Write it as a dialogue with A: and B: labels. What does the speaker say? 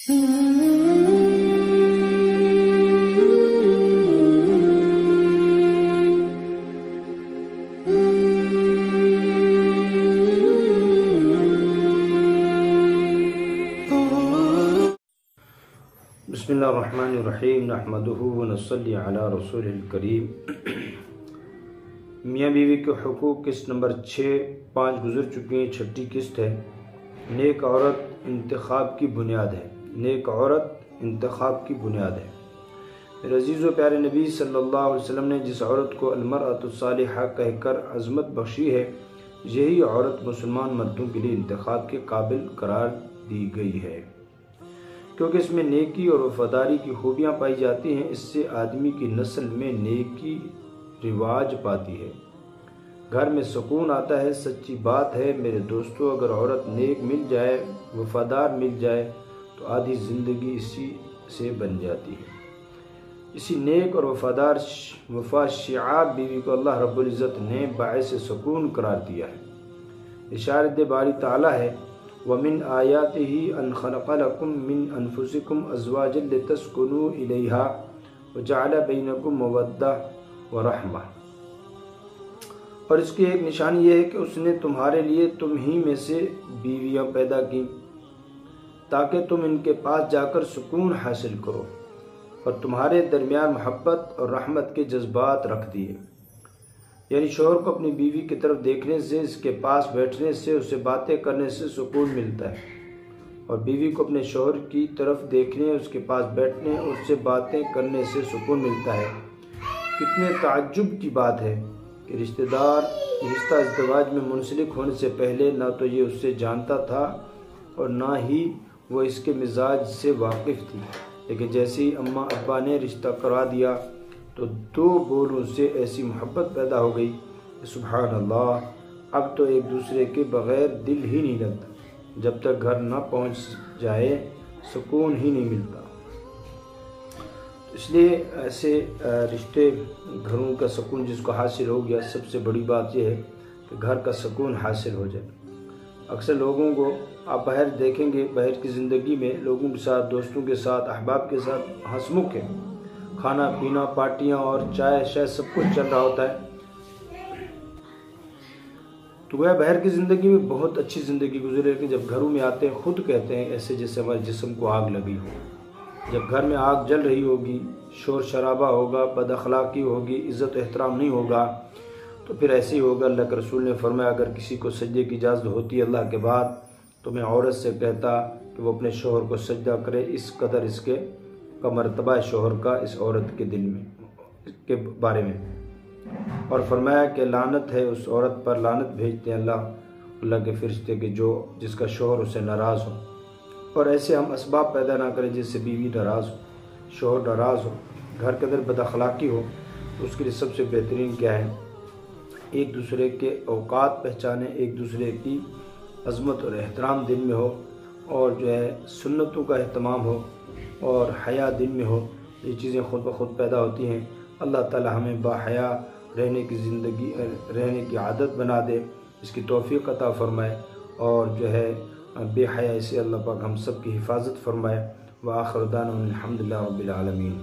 A: بسم اللہ الرحمن الرحیم نحمدہ ونصلی علی رسول الکریم۔ میاں بیوی کے حقوق قسط نمبر 5 گزر چکی ہیں، چھٹی قسط ہے۔ نیک عورت انتخاب کی بنیاد ہے، نیک عورت انتخاب کی بنیاد ہے۔ میرے عزیز و پیارے نبی صلی اللہ علیہ وسلم نے جس عورت کو المرأۃ الصالحہ کہہ کر عظمت بخشی ہے، یہی عورت مسلمان مردوں کے لیے انتخاب کے قابل قرار دی گئی ہے، کیونکہ اس میں نیکی اور وفاداری کی خوبیاں پائی جاتی ہیں۔ اس سے آدمی کی نسل میں نیکی رواج پاتی ہے، گھر میں سکون آتا ہے۔ سچی بات ہے میرے دوستو، اگر عورت نیک مل جائے، وفادار مل جائے تو آدھی زندگی اسی سے بن جاتی ہے۔ اسی نیک اور وفا شعار بیوی کو اللہ رب العزت نے باعث سکون قرار دیا ہے۔ ارشاد باری تعالیٰ ہے، وَمِنْ آيَاتِهِ أَنْ خَلَقَ لَكُم مِّنْ أَنفُسِكُمْ أَزْوَاجًا لِتَسْكُنُوا إِلَيْهَا وَجَعَلَ بَيْنَكُم مَّوَدَّةً وَرَحْمَةً۔ اور اس کی ایک نشانی یہ ہے کہ اس نے تمہارے لیے تم ہی میں سے بیویاں پیدا کی تاکہ تم ان کے پاس جا کر سکون حاصل کرو، اور تمہارے درمیان محبت اور رحمت کے جذبات رکھ دیے۔ یعنی شوہر کو اپنی بیوی کی طرف دیکھنے سے، اس کے پاس بیٹھنے سے، اسے باتیں کرنے سے سکون ملتا ہے، اور بیوی کو اپنے شوہر کی طرف دیکھنے، اس کے پاس بیٹھنے، اس سے باتیں کرنے سے سکون ملتا ہے۔ کتنے تعجب کی بات ہے کہ رشتہ ازدواج میں منسلک ہونے سے پہلے نہ تو یہ اس سے جانتا تھا اور نہ ہی وہ اس کے مزاج سے واقف تھی، لیکن جیسے ہی اماں ابا نے رشتہ کروا دیا تو دو بولوں سے ایسی محبت پیدا ہو گئی، سبحان اللہ، اب تو ایک دوسرے کے بغیر دل ہی نہیں لگتا۔ جب تک گھر نہ پہنچ جائے سکون ہی نہیں ملتا۔ اس لیے ایسے رشتے، گھروں کا سکون جس کو حاصل ہو گیا، سب سے بڑی بات یہ ہے کہ گھر کا سکون حاصل ہو جائے۔ اکثر لوگوں کو آپ باہر دیکھیں گے، باہر کی زندگی میں لوگوں کے ساتھ، دوستوں کے ساتھ، احباب کے ساتھ ہنسمکھ ہے، کھانا پینا، پارٹیاں اور چائے شائے سب کچھ چل رہا ہوتا ہے، تو وہ باہر کی زندگی میں بہت اچھی زندگی گزرے، لیکن جب گھروں میں آتے ہیں خود کہتے ہیں ایسے جیسے ہمارے جسم کو آگ لگی ہو۔ جب گھر میں آگ جل رہی ہوگی، شور شرابہ ہوگا، بد اخلاقی ہوگی، عزت و احترام نہیں ہوگا، تو پھر ایسے ہی ہوگا۔ اللہ کے رسول نے فرمایا، اگر کسی کو سجدے کی اجازت ہوتی ہے اللہ کے بعد تو میں عورت سے کہتا کہ وہ اپنے شوہر کو سجدہ کرے، اس قدر اس کا مرتبہ ہے شوہر کا اس عورت کے دل میں، کے بارے میں۔ اور فرمایا کہ لعنت ہے اس عورت پر، لعنت بھیجتے ہیں اللہ کے فرشتے کے جس کا شوہر اسے ناراض ہو۔ اور ایسے ہم اسباب پیدا نہ کریں جس سے بیوی ناراض ہو، شوہر ناراض ہو، گھر کے اندر بد اخلاقی ہو، تو اس کے لیے سب سے بہترین کیا ہے؟ ایک دوسرے کے اوقات پہچانے، ایک دوسرے کی عظمت اور احترام دل میں ہو، اور سنتوں کا اہتمام ہو، اور حیا دل میں ہو۔ یہ چیزیں خود بخود پیدا ہوتی ہیں۔ اللہ تعالی ہمیں باحیا رہنے کی زندگی، رہنے کی عادت بنا دے، اس کی توفیق عطا فرمائے، اور بے حیائی سے اللہ پاک ہم سب کی حفاظت فرمائے۔ وآخر دعوانا الحمدللہ رب العالمین۔